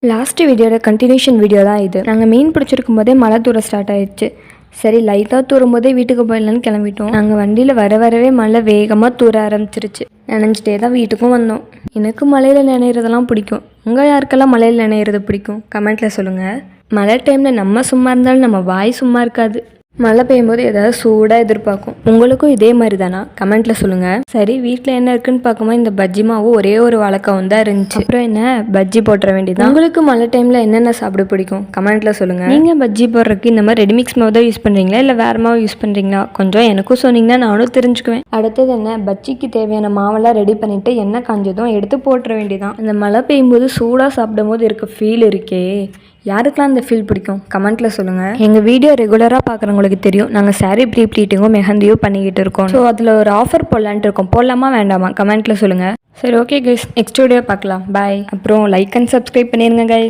Last வீடியோட continuation video தான் இது. நாங்கள் மீன் பிடிச்சிருக்கும் போதே மழை தூர ஸ்டார்ட் ஆயிடுச்சு. சரி லைட்டாக தூரும் போதே வீட்டுக்கு போயிடலான்னு கிளம்பிட்டோம். நாங்கள் வண்டியில் வரவே மழை வேகமாக தூர ஆரம்பிச்சிருச்சு. நினைஞ்சிட்டே தான் வீட்டுக்கும் வந்தோம். எனக்கு மழையில் நினைறதெல்லாம் பிடிக்கும். உங்கள் யாருக்கெல்லாம் மழையில் நினைறது பிடிக்கும் கமெண்ட்டில் சொல்லுங்கள். மழை டைமில் நம்ம சும்மா இருந்தாலும் நம்ம வாய் சும்மா இருக்காது. மழை பெய்யும்போது ஏதாவது சூடாக எதிர்பார்க்கும். உங்களுக்கும் இதே மாதிரி தானா கமெண்ட்டில் சொல்லுங்கள். சரி வீட்டில் என்ன இருக்குன்னு பார்க்கும்போது இந்த பஜ்ஜி மாவு ஒரே ஒரு வாழைக்காவும் தான் இருந்துச்சு. அப்புறம் என்ன பஜ்ஜி போட்டுற வேண்டியது. உங்களுக்கு மழை டைமில் என்னென்ன சாப்பிட பிடிக்கும் கமெண்ட்டில் சொல்லுங்கள். நீங்கள் பஜ்ஜி போடுறதுக்கு இந்த மாதிரி ரெடிமிக்ஸ் மாவு தான் யூஸ் பண்ணுறீங்களா இல்லை வேறு மாவு யூஸ் பண்ணுறீங்களா கொஞ்சம் எனக்கும் சொன்னீங்கன்னா நானும் தெரிஞ்சுக்குவேன். அடுத்தது என்ன பஜ்ஜிக்கு தேவையான மாவெல்லாம் ரெடி பண்ணிவிட்டு எண்ணெய் காஞ்சதும் எடுத்து போட்டுற வேண்டியதான். அந்த மழை பெய்யும்போது சூடாக சாப்பிடும் போது இருக்க ஃபீல் இருக்கே, யாருக்கெல்லாம் அந்த ஃபீல் பிடிக்கும் கமெண்ட்டில் சொல்லுங்கள். எங்கள் வீடியோ ரெகுலராக பார்க்குறவங்களுக்கு தெரியும் நாங்கள் சாரீ ப்ரீ ப்ளீட்டிங்கும் மெஹந்தியும் பண்ணிக்கிட்டு இருக்கோம். ஸோ அதில் ஒரு ஆஃபர் போடலான்ட்டு இருக்கோம். போடலாமா வேண்டாமா கமெண்ட்டில் சொல்லுங்கள். சரி ஓகே கைஸ், நெக்ஸ்ட் வீடியோ பார்க்கலாம். பாய். அப்புறம் லைக் அண்ட் சப்ஸ்கிரைப் பண்ணிடுங்க கைஸ்.